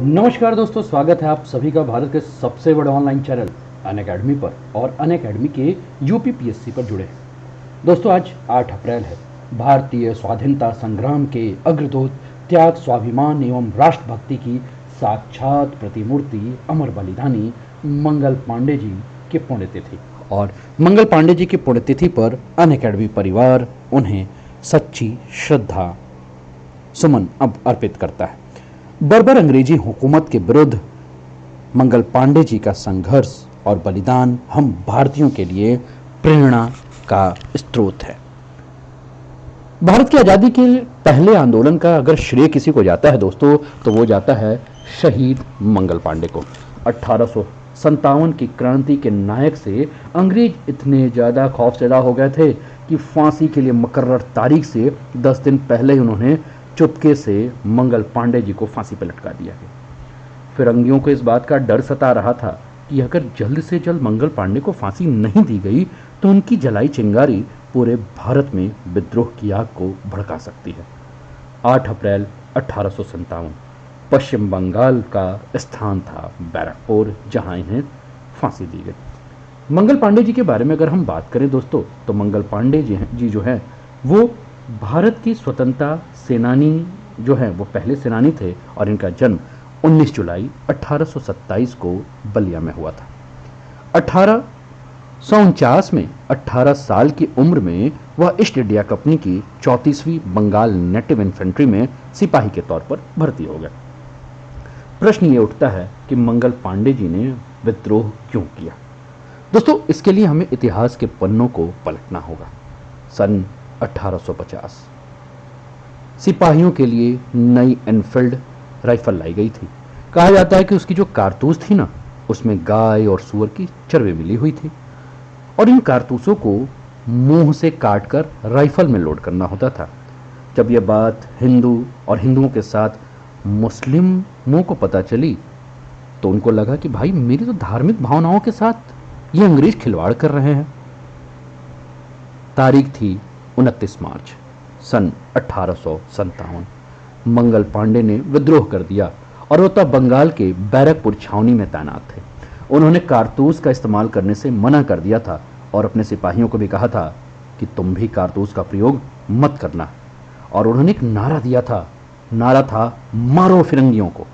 नमस्कार दोस्तों, स्वागत है आप सभी का भारत के सबसे बड़े ऑनलाइन चैनल अनअकैडमी पर और अनअकैडमी के यूपीपीएससी पर जुड़े हैं। दोस्तों, आज 8 अप्रैल है। भारतीय स्वाधीनता संग्राम के अग्रदूत, त्याग, स्वाभिमान एवं राष्ट्रभक्ति की साक्षात प्रतिमूर्ति, अमर बलिदानी मंगल पांडे जी की पुण्यतिथि। और मंगल पांडे जी की पुण्यतिथि पर अनअकैडमी परिवार उन्हें सच्ची श्रद्धा सुमन अब अर्पित करता है। बर्बर अंग्रेजी हुकूमत के विरुद्ध मंगल पांडे जी का संघर्ष और बलिदान हम भारतीयों के लिए प्रेरणा का स्रोत है। भारत की आज़ादी के पहले आंदोलन का अगर श्रेय किसी को जाता है दोस्तों, तो वो जाता है शहीद मंगल पांडे को। 1857 की क्रांति के नायक से अंग्रेज इतने ज़्यादा खौफजदा हो गए थे कि फांसी के लिए मुकर्रर तारीख से 10 दिन पहले ही उन्होंने चुपके से मंगल पांडे जी को फांसी पर लटका दिया गया। फिरंगियों को इस बात का डर सता रहा था कि अगर जल्द से जल्द मंगल पांडे को फांसी नहीं दी गई तो उनकी जलाई चिंगारी पूरे भारत में विद्रोह की आग को भड़का सकती है। 8 अप्रैल 1857 पश्चिम बंगाल का स्थान था बैरकपुर, जहां इन्हें फांसी दी गई। मंगल पांडे जी के बारे में अगर हम बात करें दोस्तों, तो मंगल पांडे जी जो है वो भारत की स्वतंत्रता सेनानी जो है वो पहले सेनानी थे और इनका जन्म 19 जुलाई 1827 को बलिया में हुआ था। 1849 में 18 साल की उम्र में वह ईस्ट इंडिया कंपनी की 34वीं बंगाल नेटिव इन्फेंट्री में सिपाही के तौर पर भर्ती हो गए। प्रश्न ये उठता है कि मंगल पांडे जी ने विद्रोह क्यों किया। दोस्तों, इसके लिए हमें इतिहास के पन्नों को पलटना होगा। सन 1850 सिपाहियों के लिए नई एनफील्ड राइफल लाई गई थी। कहा जाता है कि उसकी जो कारतूस थी ना, उसमें गाय और सुअर की चर्बी मिली हुई थी और इन कारतूसों को मुंह से काटकर राइफल में लोड करना होता था। जब यह बात हिंदू और हिंदुओं के साथ मुस्लिमों को पता चली तो उनको लगा कि भाई, मेरी तो धार्मिक भावनाओं के साथ ये अंग्रेज खिलवाड़ कर रहे हैं। तारीख थी 29 मार्च सन 1857। मंगल पांडे ने विद्रोह कर दिया और वो तब बंगाल के बैरकपुर छावनी में तैनात थे। उन्होंने कारतूस का इस्तेमाल करने से मना कर दिया था और अपने सिपाहियों को भी कहा था कि तुम भी कारतूस का प्रयोग मत करना। और उन्होंने एक नारा दिया था, नारा था मारो फिरंगियों को।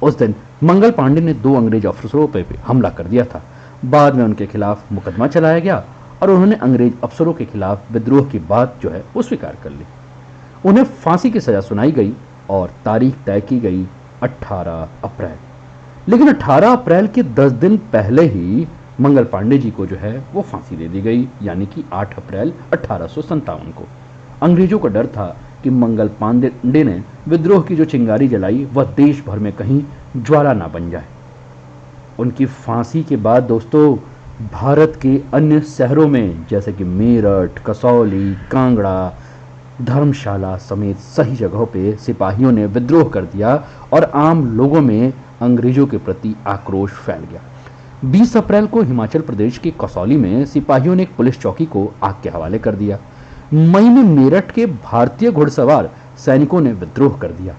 उस दिन मंगल पांडे ने 2 अंग्रेज अफसरों पर हमला कर दिया था। बाद में उनके खिलाफ मुकदमा चलाया गया और उन्होंने अंग्रेज अफसरों के खिलाफ विद्रोह की बात जो है वो स्वीकार कर ली। उन्हें फांसी की सजा सुनाई गई और तारीख तय की गई 18 अप्रैल। लेकिन 18 अप्रैल के 10 दिन पहले ही मंगल पांडे जी को जो है वो फांसी दे दी गई, यानी कि 8 अप्रैल 1857 को। अंग्रेजों को डर था कि मंगल पांडे ने विद्रोह की जो चिंगारी जलाई वह देश भर में कहीं ज्वाला ना बन जाए। उनकी फांसी के बाद दोस्तों, भारत के अन्य शहरों में जैसे कि मेरठ, कसौली, कांगड़ा, धर्मशाला समेत सही जगहों पे सिपाहियों ने विद्रोह कर दिया और आम लोगों में अंग्रेजों के प्रति आक्रोश फैल गया। 20 अप्रैल को हिमाचल प्रदेश के कसौली में सिपाहियों ने एक पुलिस चौकी को आग के हवाले कर दिया। मई में मेरठ के भारतीय घुड़सवार सैनिकों ने विद्रोह कर दिया।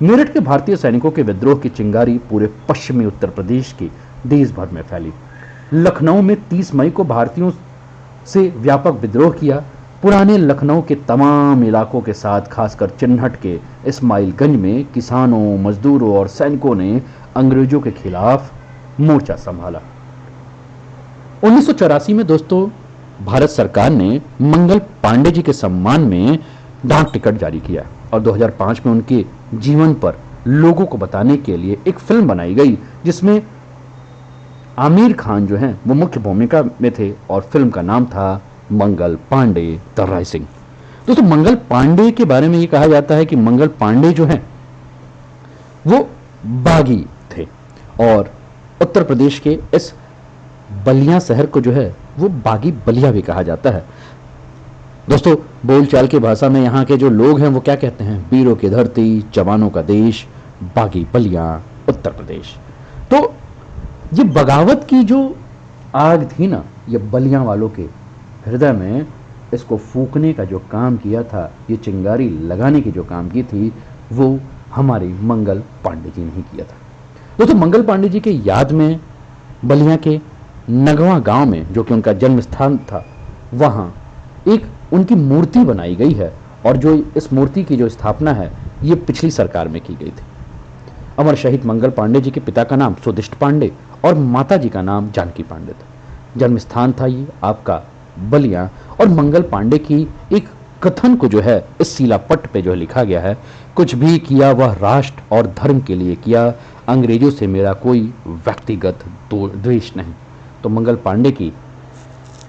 मेरठ के भारतीय सैनिकों के विद्रोह की चिंगारी पूरे पश्चिमी उत्तर प्रदेश के देश भर में फैली। लखनऊ में 30 मई को भारतीयों से व्यापक विद्रोह किया। पुराने लखनऊ के तमाम इलाकों के साथ खासकर चिन्हट के इस्माइलगंज में किसानों, मजदूरों और सैनिकों ने अंग्रेजों के खिलाफ मोर्चा संभाला। 1984 में दोस्तों, भारत सरकार ने मंगल पांडे जी के सम्मान में डाक टिकट जारी किया और 2005 में उनके जीवन पर लोगों को बताने के लिए एक फिल्म बनाई गई जिसमें आमिर खान जो हैं वो मुख्य भूमिका में थे और फिल्म का नाम था मंगल पांडे द राइजिंग। दोस्तों, मंगल पांडे के बारे में ये कहा जाता है कि मंगल पांडे जो हैं वो बागी थे और उत्तर प्रदेश के इस बलिया शहर को जो है वो बागी बलिया भी कहा जाता है। दोस्तों, बोलचाल की भाषा में यहाँ के जो लोग हैं वो क्या कहते हैं? वीरों की धरती, जवानों का देश, बागी बलिया, उत्तर प्रदेश। तो ये बगावत की जो आग थी ना, ये बलिया वालों के हृदय में इसको फूकने का जो काम किया था, ये चिंगारी लगाने की जो काम की थी, वो हमारी मंगल पांडे जी ने ही किया था। दोस्तों मंगल पांडे जी के याद में बलिया के नगवा गांव में, जो कि उनका जन्म स्थान था, वहां एक उनकी मूर्ति बनाई गई है और जो इस मूर्ति की जो स्थापना है ये पिछली सरकार में की गई थी। अमर शहीद मंगल पांडे जी के पिता का नाम सुदिष्ट पांडे और माता जी का नाम जानकी पांडे था। जन्म स्थान था ये आपका बलिया। और मंगल पांडे की एक कथन को जो है इस शिलापट पे जो लिखा गया है, कुछ भी किया वह राष्ट्र और धर्म के लिए किया, अंग्रेजों से मेरा कोई व्यक्तिगत द्वेष नहीं। तो मंगल पांडे की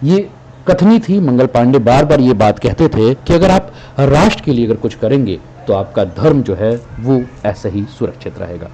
ये कथनी थी। मंगल पांडे बार बार ये बात कहते थे कि अगर आप राष्ट्र के लिए अगर कुछ करेंगे तो आपका धर्म जो है वो ऐसे ही सुरक्षित रहेगा।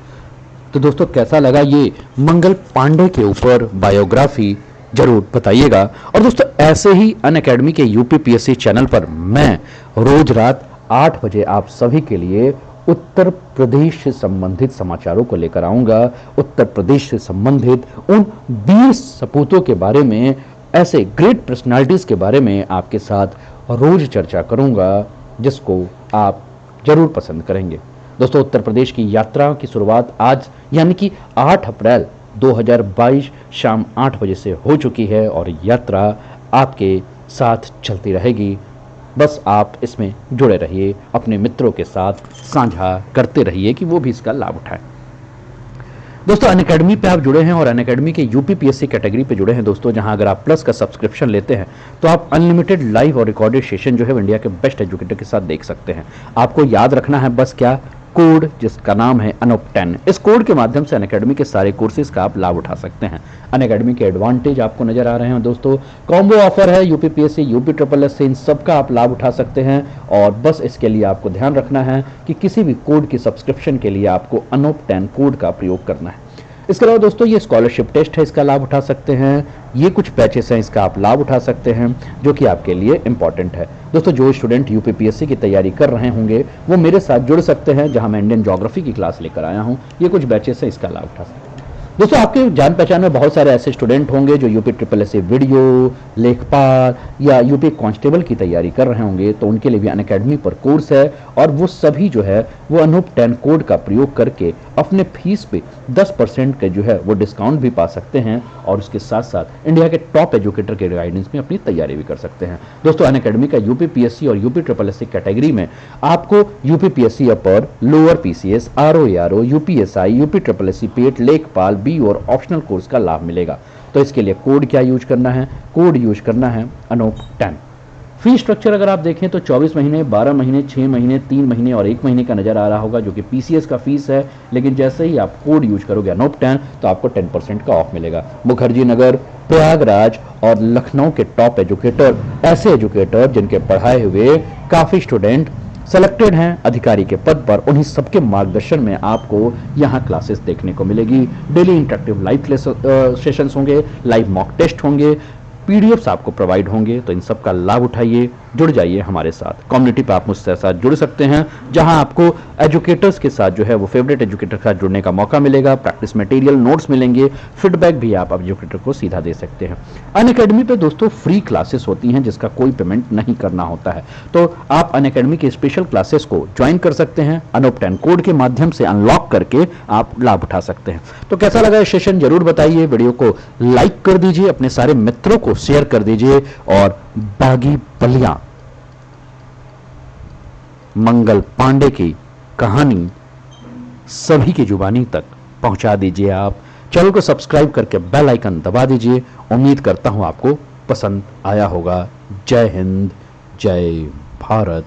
तो दोस्तों कैसा लगा ये मंगल पांडे के ऊपर बायोग्राफी, जरूर बताइएगा। और दोस्तों ऐसे ही अनअकैडमी के यूपीपीएससी चैनल पर मैं रोज रात 8 बजे आप सभी के लिए उत्तर प्रदेश से संबंधित समाचारों को लेकर आऊंगा। उत्तर प्रदेश से संबंधित उन 20 सपूतों के बारे में, ऐसे ग्रेट पर्सनालिटीज के बारे में आपके साथ रोज चर्चा करूंगा, जिसको आप जरूर पसंद करेंगे। दोस्तों उत्तर प्रदेश की यात्रा की शुरुआत आज यानी कि 8 अप्रैल 2022 शाम 8 बजे से हो चुकी है और यात्रा आपके साथ चलती रहेगी। बस आप इसमें जुड़े रहिए, अपने मित्रों के साथ साझा करते रहिए कि वो भी इसका लाभ उठाएं। दोस्तों अनअकैडमी पे आप जुड़े हैं और अनअकैडमी के यूपीपीएससी कैटेगरी पे जुड़े हैं दोस्तों, जहां अगर आप प्लस का सब्सक्रिप्शन लेते हैं तो आप अनलिमिटेड लाइव और रिकॉर्डेड सेशन जो है इंडिया के बेस्ट एजुकेटर के साथ देख सकते हैं। आपको याद रखना है बस क्या, कोड जिसका नाम है अनूप 10। इस कोड के माध्यम से अनअकैडमी के सारे कोर्सेज का आप लाभ उठा सकते हैं। अनअकैडमी के एडवांटेज आपको नजर आ रहे हैं दोस्तों। कॉम्बो ऑफर है यूपीपीएससी यूपी ट्रिपल एस से, इन सब का आप लाभ उठा सकते हैं। और बस इसके लिए आपको ध्यान रखना है कि किसी भी कोड की सब्सक्रिप्शन के लिए आपको अनूप 10 कोड का प्रयोग करना है। इसके अलावा दोस्तों ये स्कॉलरशिप टेस्ट है, इसका लाभ उठा सकते हैं। ये कुछ बैचेस हैं, इसका आप लाभ उठा सकते हैं, जो कि आपके लिए इंपॉर्टेंट है। दोस्तों जो स्टूडेंट यूपीपीएससी की तैयारी कर रहे होंगे वो मेरे साथ जुड़ सकते हैं, जहां मैं इंडियन ज्योग्राफी की क्लास लेकर आया हूं। ये कुछ बैचेस हैं, इसका लाभ उठा सकते हैं। दोस्तों आपके जान पहचान में बहुत सारे ऐसे स्टूडेंट होंगे जो यूपी ट्रिपल एस वीडियो, लेखपाल या यूपी कांस्टेबल की तैयारी कर रहे होंगे, तो उनके लिए भी अनअकैडमी पर कोर्स है और वो सभी जो है वो अनूप 10 कोड का प्रयोग करके अपने फीस पे 10% के जो है वो डिस्काउंट भी पा सकते हैं और उसके साथ साथ इंडिया के टॉप एजुकेटर के गाइडेंस में अपनी तैयारी भी कर सकते हैं। दोस्तों अनअकैडमी का यूपीपीएससी और यूपी ट्रिपल एस कैटेगरी में आपको UPPSC upper, lower PCS, RO, UPSI, UP triple S PET, लेखपाल, बी और ऑप्शनल कोर्स का लाभ मिलेगा। तो इसके लिए कोड क्या यूज करना है, कोड यूज करना है अनूप 10। फी स्ट्रक्चर अगर आप देखें तो 24 महीने, 12 महीने, 6 महीने, 3 महीने और 1 महीने का नजर आ रहा होगा, जो कि पीसीएस का फीस है। लेकिन जैसे ही आप कोड यूज करोगे अनूप 10 तो आपको 10% का ऑफ मिलेगा। मुखर्जी नगर, प्रयागराज और लखनऊ के टॉप एजुकेटर, ऐसे एजुकेटर जिनके पढ़ाए हुए काफी स्टूडेंट सेलेक्टेड हैं अधिकारी के पद पर, उन्हीं सबके मार्गदर्शन में आपको यहाँ क्लासेस देखने को मिलेगी। डेली इंटरेक्टिव लाइव सेशंस होंगे, लाइव मॉक टेस्ट होंगे, पीडीएफ्स आपको प्रोवाइड होंगे। तो इन सब का लाभ उठाइए, जुड़ जाइए हमारे साथ। कम्युनिटी पे आप मुझसे साथ जुड़ सकते हैं, जहां आपको एजुकेटर्स के साथ जो है वो फेवरेट एजुकेटर के साथ जुड़ने का मौका मिलेगा, प्रैक्टिस मटेरियल, नोट्स मिलेंगे, फीडबैक भी आप एजुकेटर को सीधा दे सकते हैं। अनअकैडमी पे दोस्तों फ्री क्लासेस होती हैं जिसका कोई पेमेंट नहीं करना होता है। तो आप अनअकैडमी की स्पेशल क्लासेस को ज्वाइन कर सकते हैं, अनूप 10 कोड के माध्यम से अनलॉक करके आप लाभ उठा सकते हैं। तो कैसा लगा ये सेशन जरूर बताइए, वीडियो को लाइक कर दीजिए, अपने सारे मित्रों को शेयर कर दीजिए और बागी बलिया मंगल पांडे की कहानी सभी की जुबानी तक पहुंचा दीजिए। आप चैनल को सब्सक्राइब करके बेल आइकन दबा दीजिए। उम्मीद करता हूं आपको पसंद आया होगा। जय हिंद, जय भारत।